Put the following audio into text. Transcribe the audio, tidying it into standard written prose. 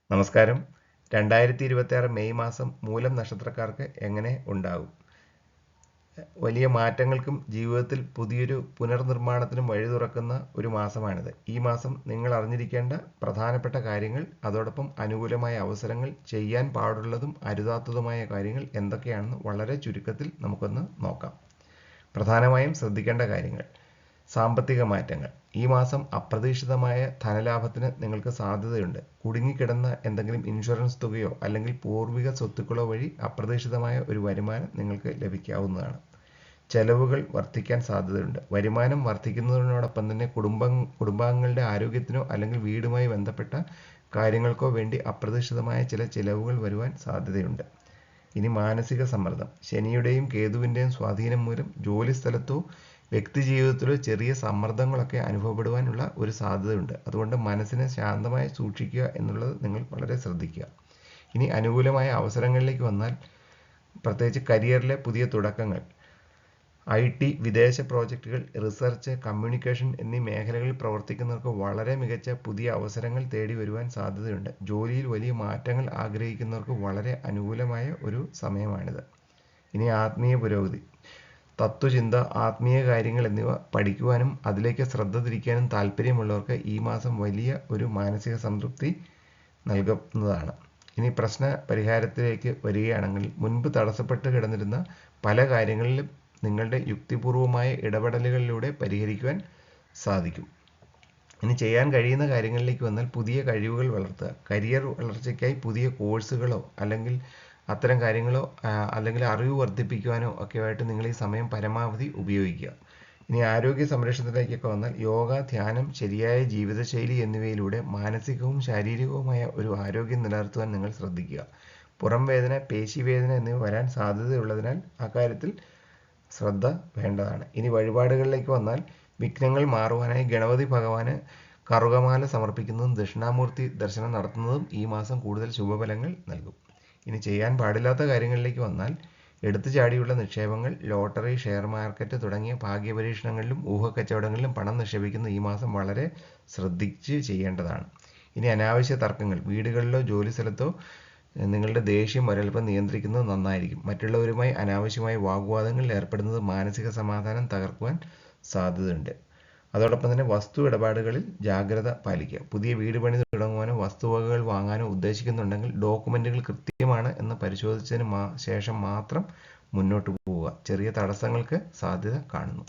നമസ്കാരം. 2026 മെയ് മാസം മൂലം നക്ഷത്രക്കാർക്ക് എങ്ങനെ ഉണ്ടാകും? വലിയ മാറ്റങ്ങൾക്കും ജീവിതത്തിൽ പുതിയൊരു പുനർനിർമ്മാണത്തിനും വഴി തുറക്കുന്ന ഒരു മാസമാണിത്. ഈ മാസം നിങ്ങൾ അറിഞ്ഞിരിക്കേണ്ട പ്രധാനപ്പെട്ട കാര്യങ്ങൾ, അതോടൊപ്പം അനുകൂലമായ അവസരങ്ങൾ, ചെയ്യാൻ പാടുള്ളതും അരുതാത്തതുമായ കാര്യങ്ങൾ എന്തൊക്കെയാണെന്ന് വളരെ ചുരുക്കത്തിൽ നമുക്കൊന്ന് നോക്കാം. പ്രധാനമായും ശ്രദ്ധിക്കേണ്ട കാര്യങ്ങൾ: സാമ്പത്തിക മാറ്റങ്ങൾ. ഈ മാസം അപ്രതീക്ഷിതമായ ധനലാഭത്തിന് നിങ്ങൾക്ക് സാധ്യതയുണ്ട്. കുടുങ്ങിക്കിടന്ന എന്തെങ്കിലും ഇൻഷുറൻസ് തുകയോ അല്ലെങ്കിൽ പൂർവിക സ്വത്തുക്കളോ വഴി അപ്രതീക്ഷിതമായ ഒരു വരുമാനം നിങ്ങൾക്ക് ലഭിക്കാവുന്നതാണ്. ചെലവുകൾ വർദ്ധിക്കാൻ സാധ്യതയുണ്ട്. വരുമാനം വർദ്ധിക്കുന്നതിനോടൊപ്പം തന്നെ കുടുംബാംഗങ്ങളുടെ ആരോഗ്യത്തിനോ അല്ലെങ്കിൽ വീടുമായി ബന്ധപ്പെട്ട കാര്യങ്ങൾക്കോ വേണ്ടി അപ്രതീക്ഷിതമായ ചില ചിലവുകൾ വരുവാൻ സാധ്യതയുണ്ട്. ഇനി മാനസിക സമ്മർദ്ദം. ശനിയുടെയും കേതുവിൻ്റെയും സ്വാധീനം മൂലം ജോലിസ്ഥലത്തോ വ്യക്തി ജീവിതത്തിലോ ചെറിയ സമ്മർദ്ദങ്ങളൊക്കെ അനുഭവപ്പെടുവാനുള്ള ഒരു സാധ്യതയുണ്ട്. അതുകൊണ്ട് മനസ്സിനെ ശാന്തമായി സൂക്ഷിക്കുക എന്നുള്ളത് നിങ്ങൾ വളരെ ശ്രദ്ധിക്കുക. ഇനി അനുകൂലമായ അവസരങ്ങളിലേക്ക് വന്നാൽ, പ്രത്യേകിച്ച് കരിയറിലെ പുതിയ തുടക്കങ്ങൾ, IT, വിദേശ പ്രോജക്റ്റുകൾ, റിസർച്ച്, കമ്മ്യൂണിക്കേഷൻ എന്നീ മേഖലകളിൽ പ്രവർത്തിക്കുന്നവർക്ക് വളരെ മികച്ച പുതിയ അവസരങ്ങൾ തേടി വരുവാൻ സാധ്യതയുണ്ട്. ജോലിയിൽ വലിയ മാറ്റങ്ങൾ ആഗ്രഹിക്കുന്നവർക്ക് വളരെ അനുകൂലമായ ഒരു സമയമാണിത്. ഇനി ആത്മീയ പുരോഗതി. തത്വചിന്ത, ആത്മീയ കാര്യങ്ങൾ എന്നിവ പഠിക്കുവാനും അതിലേക്ക് ശ്രദ്ധ തിരിക്കാനും താല്പര്യമുള്ളവർക്ക് ഈ മാസം വലിയ ഒരു മാനസിക സംതൃപ്തി നൽകുന്നതാണ്. ഇനി പ്രശ്ന പരിഹാരത്തിലേക്ക് വരികയാണെങ്കിൽ, മുൻപ് തടസ്സപ്പെട്ട് കിടന്നിരുന്ന പല കാര്യങ്ങളിലും നിങ്ങളുടെ യുക്തിപൂർവമായ ഇടപെടലുകളിലൂടെ പരിഹരിക്കുവാൻ സാധിക്കും. ഇനി ചെയ്യാൻ കഴിയുന്ന കാര്യങ്ങളിലേക്ക് വന്നാൽ, പുതിയ കഴിവുകൾ വളർത്തുക. കരിയർ വളർച്ചയ്ക്കായി പുതിയ കോഴ്സുകളോ അല്ലെങ്കിൽ അത്തരം കാര്യങ്ങളോ അല്ലെങ്കിൽ അറിവ് വർദ്ധിപ്പിക്കുവാനോ ഒക്കെയായിട്ട് നിങ്ങൾ ഈ സമയം പരമാവധി ഉപയോഗിക്കുക. ഇനി ആരോഗ്യ സംരക്ഷണത്തിലേക്കൊക്കെ വന്നാൽ, യോഗ, ധ്യാനം, ശരിയായ ജീവിതശൈലി എന്നിവയിലൂടെ മാനസികവും ശാരീരികവുമായ ഒരു ആരോഗ്യം നിലനിർത്തുവാൻ നിങ്ങൾ ശ്രദ്ധിക്കുക. പുറം വേദന, പേശിവേദന എന്നിവ വരാൻ സാധ്യതയുള്ളതിനാൽ അക്കാര്യത്തിൽ ശ്രദ്ധ വേണ്ടതാണ്. ഇനി വഴിപാടുകളിലേക്ക് വന്നാൽ, വിഘ്നങ്ങൾ മാറുവാനായി ഗണപതി ഭഗവാന് കറുകമാല സമർപ്പിക്കുന്നതും ദക്ഷിണാമൂർത്തി ദർശനം നടത്തുന്നതും ഈ മാസം കൂടുതൽ ശുഭഫലങ്ങൾ നൽകും. ഇനി ചെയ്യാൻ പാടില്ലാത്ത കാര്യങ്ങളിലേക്ക് വന്നാൽ, എടുത്തു ചാടിയുള്ള നിക്ഷേപങ്ങൾ, ലോട്ടറി, ഷെയർ മാർക്കറ്റ് തുടങ്ങിയ ഭാഗ്യപരീക്ഷണങ്ങളിലും ഊഹക്കച്ചവടങ്ങളിലും പണം നിക്ഷേപിക്കുന്ന ഈ മാസം വളരെ ശ്രദ്ധിച്ച് ചെയ്യേണ്ടതാണ്. ഇനി അനാവശ്യ തർക്കങ്ങൾ. വീടുകളിലോ ജോലി സ്ഥലത്തോ നിങ്ങളുടെ ദേഷ്യം ഒരൽപ്പം നിയന്ത്രിക്കുന്നത് നന്നായിരിക്കും. മറ്റുള്ളവരുമായി അനാവശ്യമായ വാഗ്വാദങ്ങളിൽ ഏർപ്പെടുന്നത് മാനസിക സമാധാനം തകർക്കുവാൻ സാധ്യതയുണ്ട്. അതോടൊപ്പം തന്നെ വസ്തു ഇടപാടുകളിൽ ജാഗ്രത പാലിക്കുക. പുതിയ വീട് പണി തുടങ്ങുവാനോ വസ്തുവകകൾ വാങ്ങാനോ ഉദ്ദേശിക്കുന്നുണ്ടെങ്കിൽ ഡോക്യുമെന്റുകൾ കൃത്യമാണ് എന്ന് പരിശോധിച്ചതിന് ശേഷം മാത്രം മുന്നോട്ട് പോവുക. ചെറിയ തടസ്സങ്ങൾക്ക് സാധ്യത കാണുന്നു.